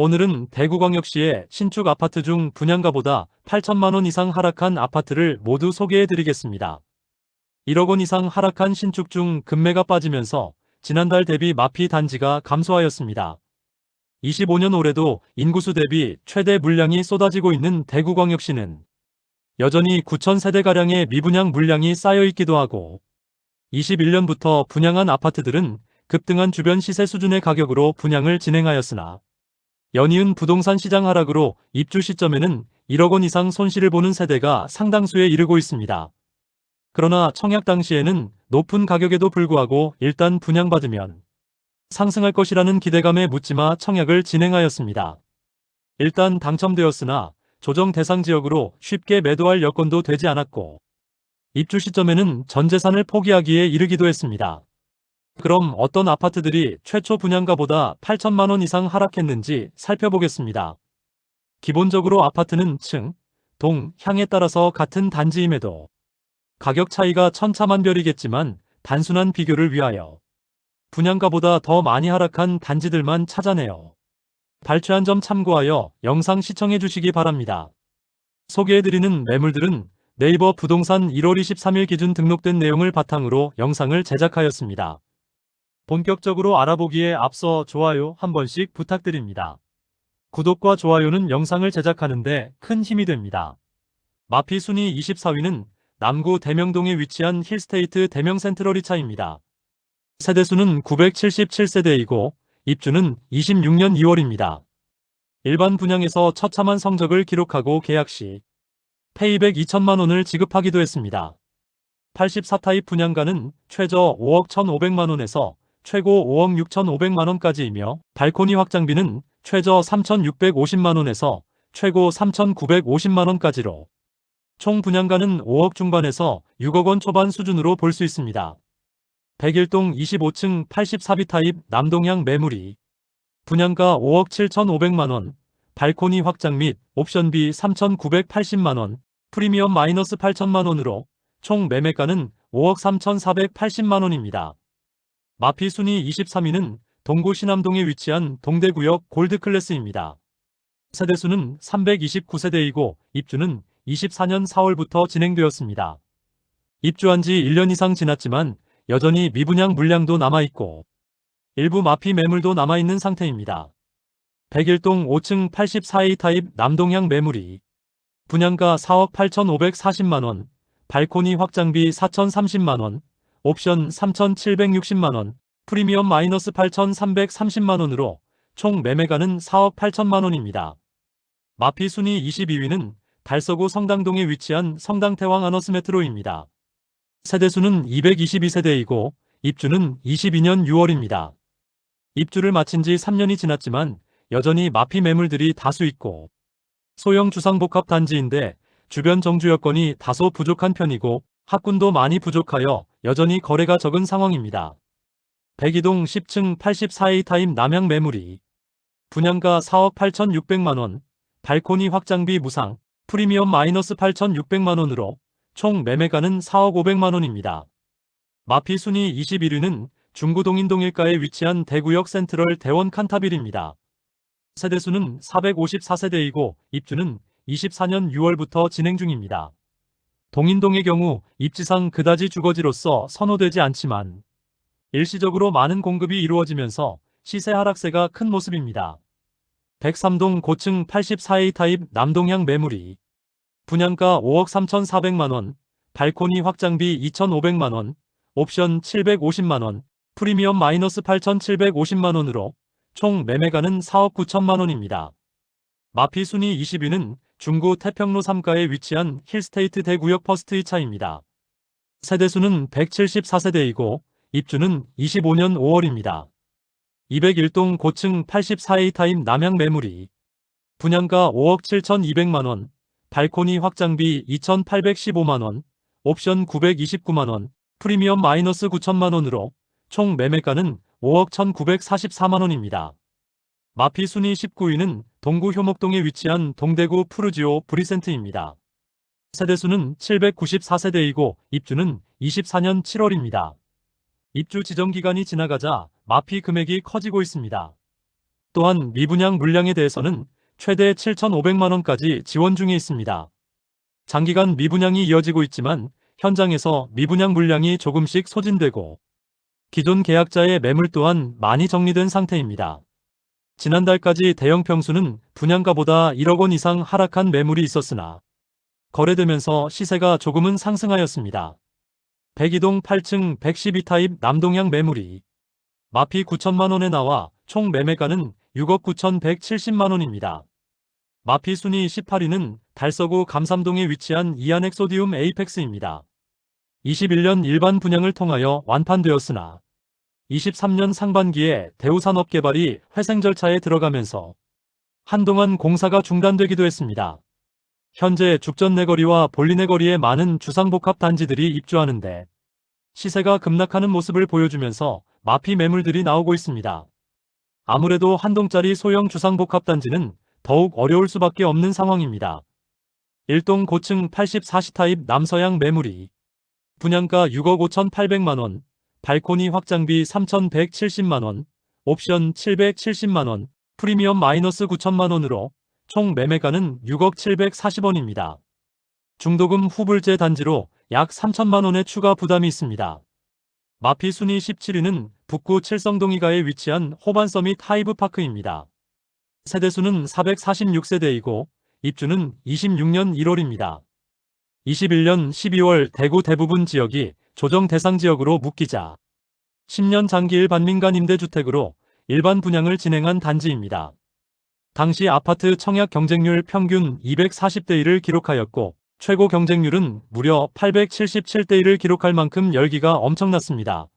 오늘은 대구광역시의 신축 아파트 중 분양가보다 8천만 원 이상 하락한 아파트를 모두 소개해 드리겠습니다. 1억 원 이상 하락한 신축 중 급매가 빠지면서 지난달 대비 마피 단지가 감소하였습니다. 25년 올해도 인구수 대비 최대 물량이 쏟아지고 있는 대구광역시는 여전히 9천 세대가량의 미분양 물량이 쌓여 있기도 하고 21년부터 분양한 아파트들은 급등한 주변 시세 수준의 가격으로 분양을 진행하였으나 연이은 부동산 시장 하락으로 입주 시점에는 1억 원 이상 손실을 보는 세대가 상당수에 이르고 있습니다. 그러나 청약 당시에는 높은 가격에도 불구하고 일단 분양받으면 상승할 것이라는 기대감에 묻지마 청약을 진행하였습니다. 일단 당첨되었으나 조정 대상 지역으로 쉽게 매도할 여건도 되지 않았고 입주 시점에는 전 재산을 포기하기에 이르기도 했습니다. 그럼 어떤 아파트들이 최초 분양가보다 8천만 원 이상 하락했는지 살펴보겠습니다. 기본적으로 아파트는 층, 동, 향에 따라서 같은 단지임에도 가격 차이가 천차만별이겠지만 단순한 비교를 위하여 분양가보다 더 많이 하락한 단지들만 찾아내어 발췌한 점 참고하여 영상 시청해 주시기 바랍니다. 소개해드리는 매물들은 네이버 부동산 1월 23일 기준 등록된 내용을 바탕으로 영상을 제작하였습니다. 본격적으로 알아보기에 앞서 좋아요 한 번씩 부탁드립니다. 구독과 좋아요는 영상을 제작하는데 큰 힘이 됩니다. 마피 순위 24위는 남구 대명동에 위치한 힐스테이트 대명센트럴이차입니다. 세대수는 977세대이고 입주는 26년 2월입니다. 일반 분양에서 처참한 성적을 기록하고 계약 시 페이백 2천만 원을 지급하기도 했습니다. 84타입 분양가는 최저 5억 1,500만 원에서 최고 5억 6,500만 원까지이며 발코니 확장비는 최저 3,650만 원에서 최고 3,950만 원까지로 총 분양가는 5억 중반에서 6억 원 초반 수준으로 볼 수 있습니다. 101동 25층 84B 타입 남동향 매물이 분양가 5억 7,500만 원, 발코니 확장 및 옵션비 3,980만 원, 프리미엄 마이너스 8천만 원으로 총 매매가는 5억 3,480만 원입니다. 마피 순위 23위는 동구 신암동에 위치한 동대구역 골드클래스입니다. 세대수는 329세대이고 입주는 24년 4월부터 진행되었습니다. 입주한 지 1년 이상 지났지만 여전히 미분양 물량도 남아있고 일부 마피 매물도 남아있는 상태입니다. 101동 5층 84A 타입 남동향 매물이 분양가 4억 8,540만원, 발코니 확장비 4,030만원, 옵션 3,760만원, 프리미엄 마이너스 8,330만원으로 총 매매가는 4억 8천만원입니다. 마피 순위 22위는 달서구 성당동에 위치한 성당태왕 아너스 메트로입니다. 세대수는 222세대이고 입주는 22년 6월입니다. 입주를 마친 지 3년이 지났지만 여전히 마피 매물들이 다수 있고 소형 주상복합 단지인데 주변 정주 여건이 다소 부족한 편이고 학군도 많이 부족하여 여전히 거래가 적은 상황입니다. 102동 10층 84A 타입 남향 매물이 분양가 4억 8,600만원, 발코니 확장비 무상, 프리미엄 마이너스 8,600만원으로 총 매매가는 4억 500만원입니다. 마피 순위 21위는 중구 동인동 일가에 위치한 대구역 센트럴 대원 칸타빌입니다. 세대수는 454세대이고 입주는 24년 6월부터 진행 중입니다. 동인동의 경우 입지상 그다지 주거지로서 선호되지 않지만 일시적으로 많은 공급이 이루어지면서 시세 하락세가 큰 모습입니다. 103동 고층 84A 타입 남동향 매물이 분양가 5억 3,400만원, 발코니 확장비 2,500만원, 옵션 750만원, 프리미엄 마이너스 8,750만원으로 총 매매가는 4억 9천만원입니다. 마피 순위 20위는 중구 태평로 3가에 위치한 힐스테이트 대구역 퍼스트 2차입니다. 세대수는 174세대이고 입주는 25년 5월입니다. 201동 고층 84A 타입 남향 매물이 분양가 5억 7,200만원, 발코니 확장비 2,815만원, 옵션 929만원, 프리미엄 마이너스 9천만원으로 총 매매가는 5억 1,944만원입니다. 마피 순위 19위는 동구 효목동에 위치한 동대구 푸르지오 브리센트입니다. 세대수는 794세대이고 입주는 24년 7월입니다. 입주 지정기간이 지나가자 마피 금액이 커지고 있습니다. 또한 미분양 물량에 대해서는 최대 7,500만 원까지 지원 중에 있습니다. 장기간 미분양이 이어지고 있지만 현장에서 미분양 물량이 조금씩 소진되고 기존 계약자의 매물 또한 많이 정리된 상태입니다. 지난달까지 대형 평수는 분양가보다 1억 원 이상 하락한 매물이 있었으나 거래되면서 시세가 조금은 상승하였습니다. 102동 8층 112타입 남동향 매물이 마피 9천만 원에 나와 총 매매가는 6억 9,170만 원입니다. 마피 순위 18위는 달서구 감삼동에 위치한 이안엑 소디움 에이펙스입니다. 21년 일반 분양을 통하여 완판되었으나 23년 상반기에 대우산업개발이 회생 절차에 들어가면서 한동안 공사가 중단되기도 했습니다. 현재 죽전내거리와 볼리내거리에 많은 주상복합 단지들이 입주하는데 시세가 급락하는 모습을 보여주면서 마피 매물들이 나오고 있습니다. 아무래도 한 동짜리 소형 주상복합 단지는 더욱 어려울 수밖에 없는 상황입니다. 1동 고층 84시 타입 남서양 매물이 분양가 6억 5,800만원, 발코니 확장비 3,170만원, 옵션 770만원, 프리미엄 마이너스 9천만원으로 총 매매가는 6억 740원입니다. 중도금 후불제 단지로 약 3천만원의 추가 부담이 있습니다. 마피 순위 17위는 북구 칠성동이가에 위치한 호반서밋 하이브파크입니다. 세대수는 446세대이고 입주는 26년 1월입니다. 21년 12월 대구 대부분 지역이 조정 대상 지역으로 묶이자 10년 장기일 반민간 임대주택으로 일반 분양을 진행한 단지입니다. 당시 아파트 청약 경쟁률 평균 240대 1을 기록하였고 최고 경쟁률은 무려 877대 1을 기록할 만큼 열기가 엄청났습니다.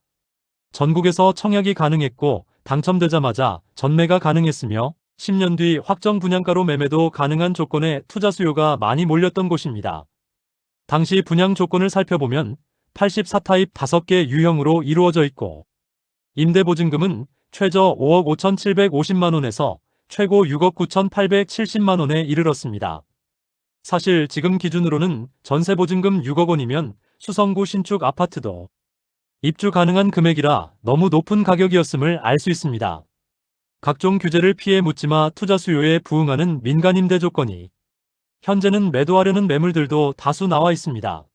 전국에서 청약이 가능했고 당첨되자마자 전매가 가능했으며 10년 뒤 확정 분양가로 매매도 가능한 조건에 투자 수요가 많이 몰렸던 곳입니다. 당시 분양 조건을 살펴보면 84타입 5개 유형으로 이루어져 있고 임대보증금은 최저 5억 5,750만원에서 최고 6억 9,870만원에 이르렀습니다. 사실 지금 기준으로는 전세보증금 6억 원이면 수성구 신축 아파트도 입주 가능한 금액이라 너무 높은 가격이었음을 알 수 있습니다. 각종 규제를 피해 묻지마 투자 수요에 부응하는 민간임대 조건이 현재는 매도하려는 매물들도 다수 나와 있습니다.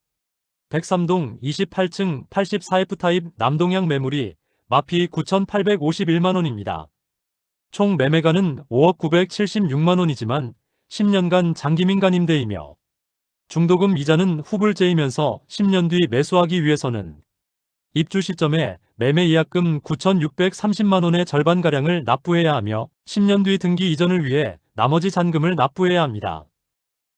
103동 28층 84F타입 남동향 매물이 마피 9,851만원입니다. 총 매매가는 5억 976만원이지만 10년간 장기민간임대이며 중도금 이자는 후불제이면서 10년 뒤 매수하기 위해서는 입주 시점에 매매 예약금 9,630만원의 절반가량을 납부해야 하며 10년 뒤 등기 이전을 위해 나머지 잔금을 납부해야 합니다.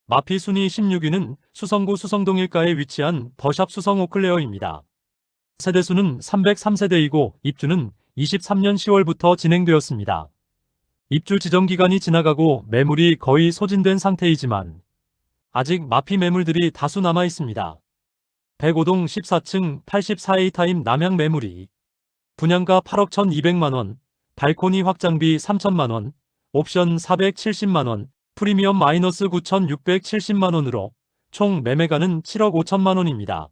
마피 순위 16위는 수성구 수성동일가에 위치한 더샵 수성 오클레어입니다. 세대수는 303세대이고 입주는 23년 10월부터 진행되었습니다. 입주 지정 기간이 지나가고 매물이 거의 소진된 상태이지만 아직 마피 매물들이 다수 남아 있습니다. 105동 14층 84A 타입 남향 매물이 분양가 8억 1,200만원, 발코니 확장비 3천만원, 옵션 470만원, 프리미엄 마이너스 9,670만원으로 총 매매가는 7억 5천만원입니다.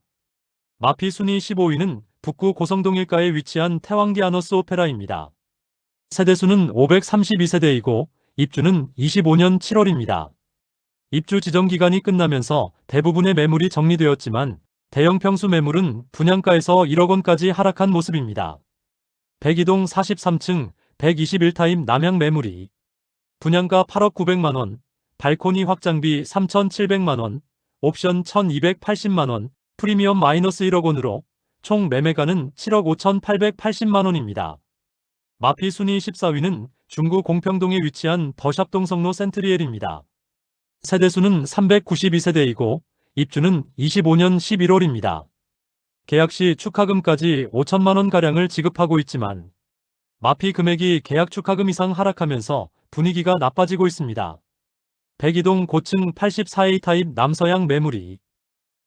마피 순위 15위는 북구 고성동일가에 위치한 태왕기 아너스 오페라입니다. 세대수는 532세대이고 입주는 25년 7월입니다. 입주 지정 기간이 끝나면서 대부분의 매물이 정리되었지만 대형 평수 매물은 분양가에서 1억 원까지 하락한 모습입니다. 102동 43층 121타입 남향 매물이 분양가 8억 900만원, 발코니 확장비 3,700만원, 옵션 1,280만원, 프리미엄 마이너스 1억 원으로 총 매매가는 7억 5,880만원입니다. 마피 순위 14위는 중구 공평동에 위치한 더샵 동성로 센트리엘입니다. 세대수는 392세대이고 입주는 25년 11월입니다. 계약 시 축하금까지 5천만원가량을 지급하고 있지만 마피 금액이 계약 축하금 이상 하락하면서 분위기가 나빠지고 있습니다. 102동 고층 84A 타입 남서양 매물이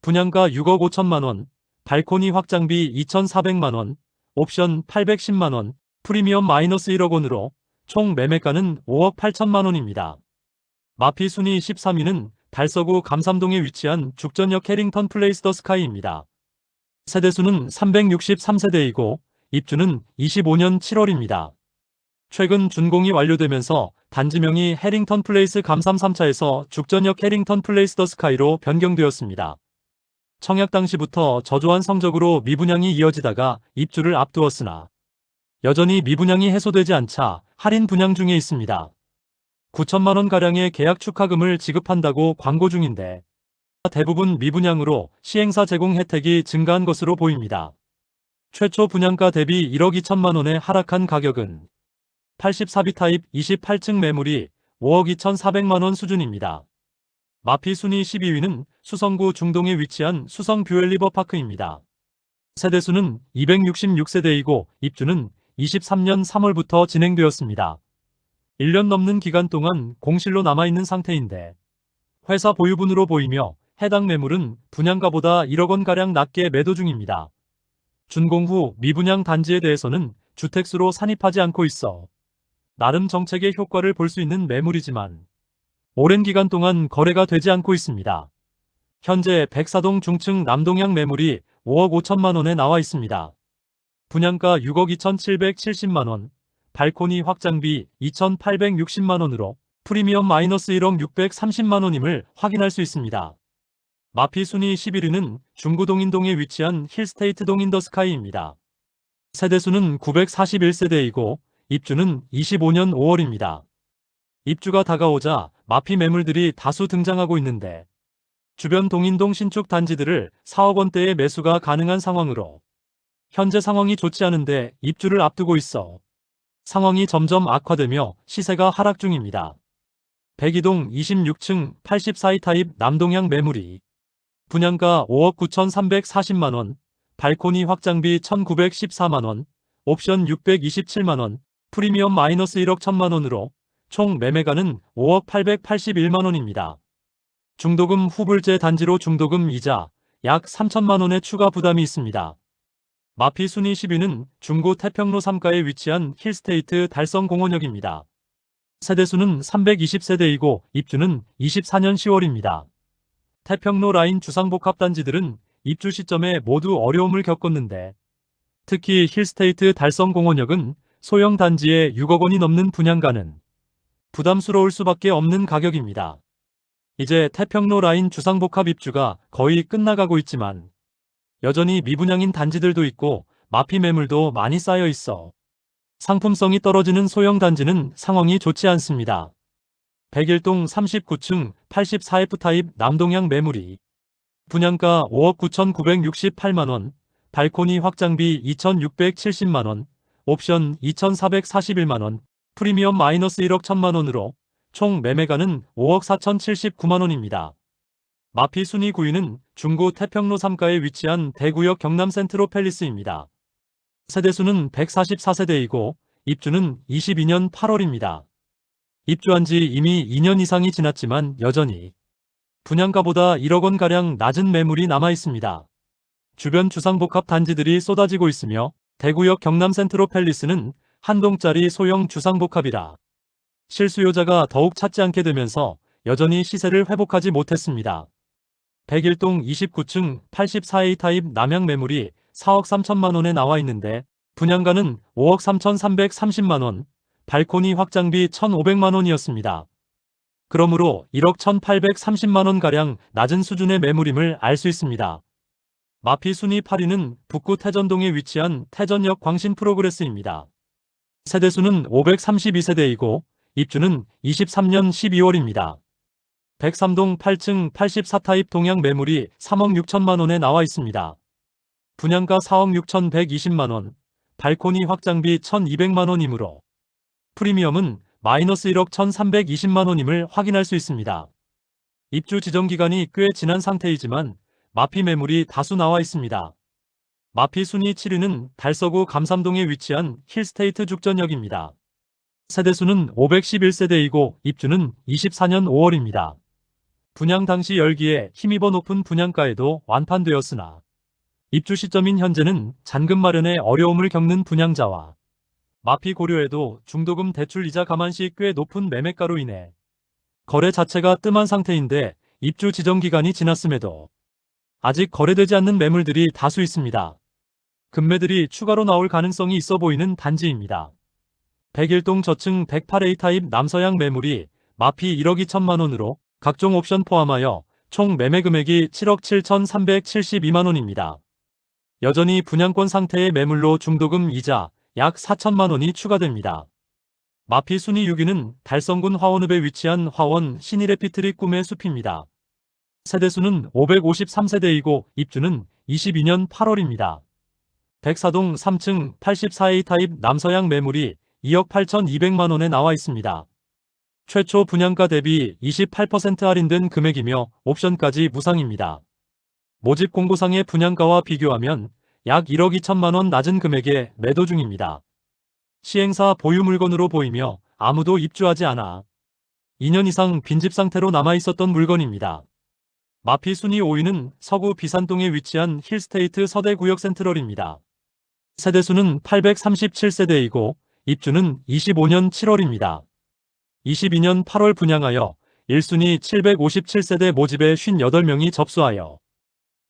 분양가 6억 5천만원, 발코니 확장비 2,400만원, 옵션 810만원, 프리미엄 마이너스 1억 원으로 총 매매가는 5억 8천만원입니다. 마피 순위 13위는 달서구 감삼동에 위치한 죽전역 해링턴 플레이스 더 스카이입니다. 세대수는 363세대이고 입주는 25년 7월입니다. 최근 준공이 완료되면서 단지명이 해링턴 플레이스 감삼 3차에서 죽전역 해링턴 플레이스 더 스카이로 변경되었습니다. 청약 당시부터 저조한 성적으로 미분양이 이어지다가 입주를 앞두었으나 여전히 미분양이 해소되지 않자 할인 분양 중에 있습니다. 9천만 원가량의 계약 축하금을 지급한다고 광고 중인데 대부분 미분양으로 시행사 제공 혜택이 증가한 것으로 보입니다. 최초 분양가 대비 1억 2천만 원에 하락한 가격은 84B 타입 28층 매물이 5억 2,400만 원 수준입니다. 마피 순위 12위는 수성구 중동에 위치한 수성 뷰엘리버파크입니다. 세대수는 266세대이고 입주는 23년 3월부터 진행되었습니다. 1년 넘는 기간 동안 공실로 남아있는 상태인데 회사 보유분으로 보이며 해당 매물은 분양가보다 1억 원가량 낮게 매도 중입니다. 준공 후 미분양 단지에 대해서는 주택수로 산입하지 않고 있어 나름 정책의 효과를 볼 수 있는 매물이지만 오랜 기간 동안 거래가 되지 않고 있습니다. 현재 백사동 중층 남동향 매물이 5억 5천만 원에 나와 있습니다. 분양가 6억 2,770만 원, 발코니 확장비 2,860만 원으로 프리미엄 마이너스 1억 630만 원임을 확인할 수 있습니다. 마피 순위 11위는 중구 동인동에 위치한 힐스테이트 동인더스카이입니다. 세대수는 941세대이고 입주는 25년 5월입니다. 입주가 다가오자 마피 매물들이 다수 등장하고 있는데 주변 동인동 신축 단지들을 4억 원대의 매수가 가능한 상황으로 현재 상황이 좋지 않은데 입주를 앞두고 있어 상황이 점점 악화되며 시세가 하락 중입니다. 백이동 26층 84이 타입 남동향 매물이 분양가 5억 9,340만 원, 발코니 확장비 1,914만 원, 옵션 627만 원, 프리미엄 마이너스 1억 1천만 원으로 총 매매가는 5억 881만 원입니다. 중도금 후불제 단지로 중도금 이자 약 3천만 원의 추가 부담이 있습니다. 마피 순위 10위는 중구 태평로 3가에 위치한 힐스테이트 달성공원역입니다. 세대수는 320세대이고 입주는 24년 10월입니다. 태평로 라인 주상복합 단지들은 입주 시점에 모두 어려움을 겪었는데 특히 힐스테이트 달성공원역은 소형 단지에 6억 원이 넘는 분양가는 부담스러울 수밖에 없는 가격입니다. 이제 태평로 라인 주상복합 입주가 거의 끝나가고 있지만 여전히 미분양인 단지들도 있고 마피 매물도 많이 쌓여 있어 상품성이 떨어지는 소형 단지는 상황이 좋지 않습니다. 백일동 39층 84F 타입 남동향 매물이 분양가 5억 9,968만 원, 발코니 확장비 2,670만 원, 옵션 2,441만 원, 프리미엄 마이너스 1억 1천만 원으로 총 매매가는 5억 4,079만 원입니다. 마피 순위 9위는 중구 태평로 3가에 위치한 대구역 경남 센트로 팰리스입니다. 세대수는 144세대이고 입주는 22년 8월입니다. 입주한 지 이미 2년 이상이 지났지만 여전히 분양가보다 1억 원가량 낮은 매물이 남아 있습니다. 주변 주상복합 단지들이 쏟아지고 있으며 대구역 경남 센트로 팰리스는 한 동짜리 소형 주상복합이라 실수요자가 더욱 찾지 않게 되면서 여전히 시세를 회복하지 못했습니다. 백일동 29층 84A 타입 남향 매물이 4억 3천만 원에 나와 있는데 분양가는 5억 3,330만 원, 발코니 확장비 1,500만 원이었습니다. 그러므로 1억 1,830만 원가량 낮은 수준의 매물임을 알 수 있습니다. 마피 순위 8위는 북구 태전동에 위치한 태전역 광신 프로그레스입니다. 세대수는 532세대이고 입주는 23년 12월입니다. 103동 8층 84타입 동향 매물이 3억 6천만 원에 나와 있습니다. 분양가 4억 6,120만 원, 발코니 확장비 1,200만 원이므로 프리미엄은 마이너스 1억 1,320만 원임을 확인할 수 있습니다. 입주 지정 기간이 꽤 지난 상태이지만 마피 매물이 다수 나와 있습니다. 마피 순위 7위는 달서구 감삼동에 위치한 힐스테이트 죽전역입니다. 세대수는 511세대이고 입주는 24년 5월입니다. 분양 당시 열기에 힘입어 높은 분양가에도 완판되었으나 입주 시점인 현재는 잔금 마련에 어려움을 겪는 분양자와 마피 고려에도 중도금 대출 이자 감안시 꽤 높은 매매가로 인해 거래 자체가 뜸한 상태인데 입주 지정 기간이 지났음에도 아직 거래되지 않는 매물들이 다수 있습니다. 금매들이 추가로 나올 가능성이 있어 보이는 단지입니다. 101동 저층 108A 타입 남서양 매물이 마피 1억 2천만 원으로 각종 옵션 포함하여 총 매매 금액이 7억 7,372만 원입니다. 여전히 분양권 상태의 매물로 중도금 이자 약 4천만 원이 추가됩니다. 마피 순위 6위는 달성군 화원읍에 위치한 화원 신일에피트리 꿈의 숲입니다. 세대수는 553세대이고 입주는 22년 8월입니다. 104동 3층 84A 타입 남서양 매물이 2억 8,200만 원에 나와 있습니다. 최초 분양가 대비 28% 할인된 금액이며 옵션까지 무상입니다. 모집 공고상의 분양가와 비교하면 약 1억 2천만 원 낮은 금액에 매도 중입니다. 시행사 보유 물건으로 보이며 아무도 입주하지 않아 2년 이상 빈집 상태로 남아있었던 물건입니다. 마피 순위 5위는 서구 비산동에 위치한 힐스테이트 서대구역 센트럴입니다. 세대수는 837세대이고 입주는 25년 7월입니다. 22년 8월 분양하여 1순위 757세대 모집에 58명이 접수하여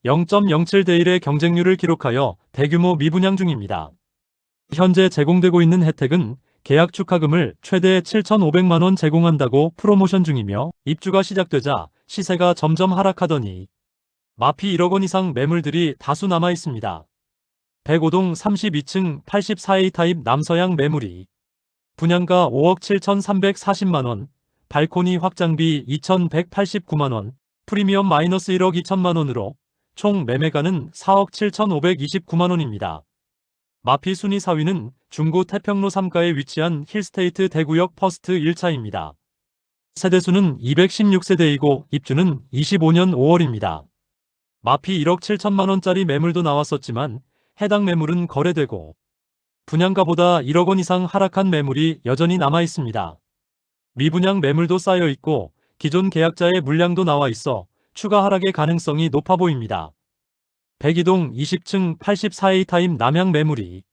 0.07대 1의 경쟁률을 기록하여 대규모 미분양 중입니다. 현재 제공되고 있는 혜택은 계약 축하금을 최대 7,500만 원 제공한다고 프로모션 중이며 입주가 시작되자 시세가 점점 하락하더니 마피 1억 원 이상 매물들이 다수 남아 있습니다. 105동 32층 84A 타입 남서양 매물이 분양가 5억 7,340만 원, 발코니 확장비 2,189만 원, 프리미엄 마이너스 1억 2천만 원으로 총 매매가는 4억 7,529만 원입니다. 마피 순위 4위는 중구 태평로 3가에 위치한 힐스테이트 대구역 퍼스트 1차입니다. 세대수는 216세대이고 입주는 25년 5월입니다. 마피 1억 7천만 원짜리 매물도 나왔었지만 해당 매물은 거래되고 분양가보다 1억 원 이상 하락한 매물이 여전히 남아 있습니다. 미분양 매물도 쌓여 있고 기존 계약자의 물량도 나와 있어 추가 하락의 가능성이 높아 보입니다. 102동 20층 84A 타입 남양 매물이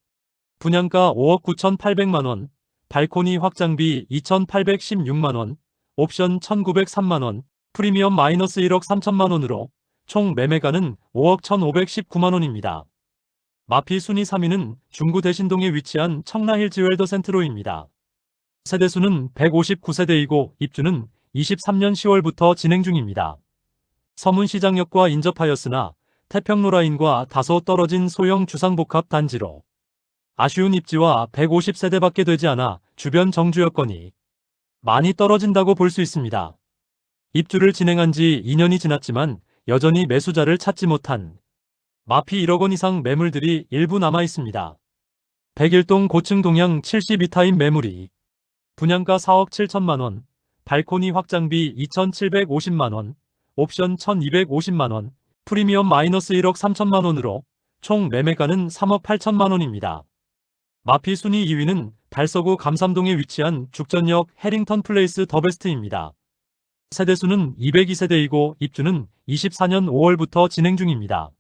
분양가 5억 9,800만 원, 발코니 확장비 2,816만 원, 옵션 1,903만 원, 프리미엄 마이너스 1억 3천만 원으로 총 매매가는 5억 1,519만 원입니다. 마피 순위 3위는 중구 대신동에 위치한 청라힐 지웰더 센트로입니다. 세대수는 159세대이고 입주는 23년 10월부터 진행 중입니다. 서문시장역과 인접하였으나 태평로 라인과 다소 떨어진 소형 주상복합 단지로 아쉬운 입지와 150세대밖에 되지 않아 주변 정주 여건이 많이 떨어진다고 볼 수 있습니다. 입주를 진행한 지 2년이 지났지만 여전히 매수자를 찾지 못한 마피 1억 원 이상 매물들이 일부 남아 있습니다. 101동 고층 동양 72타입 매물이 분양가 4억 7천만 원, 발코니 확장비 2,750만 원, 옵션 1,250만 원, 프리미엄 마이너스 1억 3천만 원으로 총 매매가는 3억 8천만 원입니다. 마피 순위 2위는 달서구 감삼동에 위치한 죽전역 해링턴 플레이스 더베스트입니다. 세대수는 202세대이고 입주는 24년 5월부터 진행 중입니다.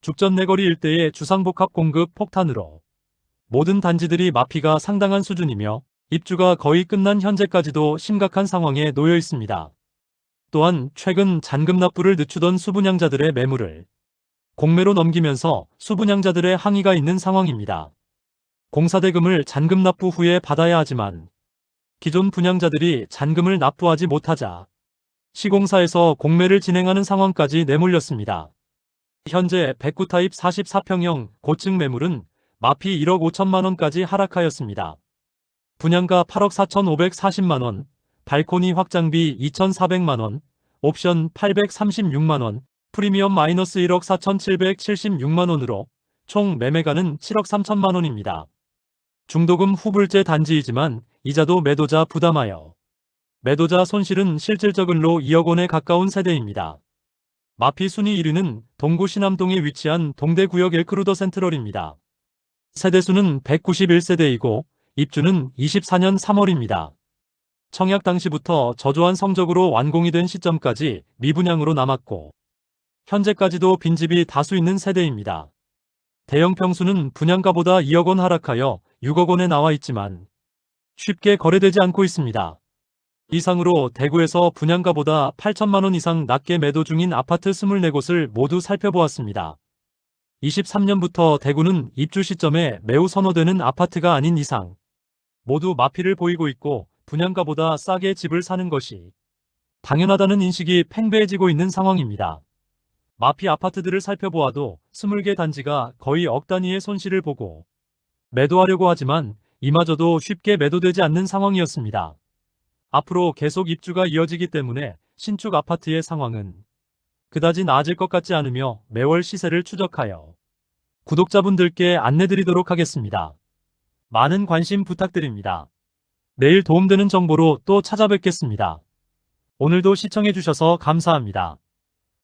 죽전 내거리 일대의 주상복합 공급 폭탄으로 모든 단지들이 마피가 상당한 수준이며 입주가 거의 끝난 현재까지도 심각한 상황에 놓여 있습니다. 또한 최근 잔금 납부를 늦추던 수분양자들의 매물을 공매로 넘기면서 수분양자들의 항의가 있는 상황입니다. 공사대금을 잔금 납부 후에 받아야 하지만 기존 분양자들이 잔금을 납부하지 못하자 시공사에서 공매를 진행하는 상황까지 내몰렸습니다. 현재 109타입 44평형 고층 매물은 마피 1억 5천만 원까지 하락하였습니다. 분양가 8억 4,540만 원, 발코니 확장비 2,400만 원, 옵션 836만 원, 프리미엄 마이너스 1억 4,776만 원으로 총 매매가는 7억 3천만 원입니다. 중도금 후불제 단지이지만 이자도 매도자 부담하여 매도자 손실은 실질적으로 2억 원에 가까운 세대입니다. 마피 순위 1위는 동구 신암동에 위치한 동대구역 엘크루더 센트럴입니다. 세대수는 191세대이고 입주는 24년 3월입니다. 청약 당시부터 저조한 성적으로 완공이 된 시점까지 미분양으로 남았고 현재까지도 빈집이 다수 있는 세대입니다. 대형 평수는 분양가보다 2억 원 하락하여 6억 원에 나와 있지만 쉽게 거래되지 않고 있습니다. 이상으로 대구에서 분양가보다 8천만 원 이상 낮게 매도 중인 아파트 24곳을 모두 살펴보았습니다. 23년부터 대구는 입주 시점에 매우 선호되는 아파트가 아닌 이상 모두 마피를 보이고 있고 분양가보다 싸게 집을 사는 것이 당연하다는 인식이 팽배해지고 있는 상황입니다. 마피 아파트들을 살펴보아도 20개 단지가 거의 억 단위의 손실을 보고 매도하려고 하지만 이마저도 쉽게 매도되지 않는 상황이었습니다. 앞으로 계속 입주가 이어지기 때문에 신축 아파트의 상황은 그다지 나아질 것 같지 않으며 매월 시세를 추적하여 구독자분들께 안내드리도록 하겠습니다. 많은 관심 부탁드립니다. 내일 도움되는 정보로 또 찾아뵙겠습니다. 오늘도 시청해주셔서 감사합니다.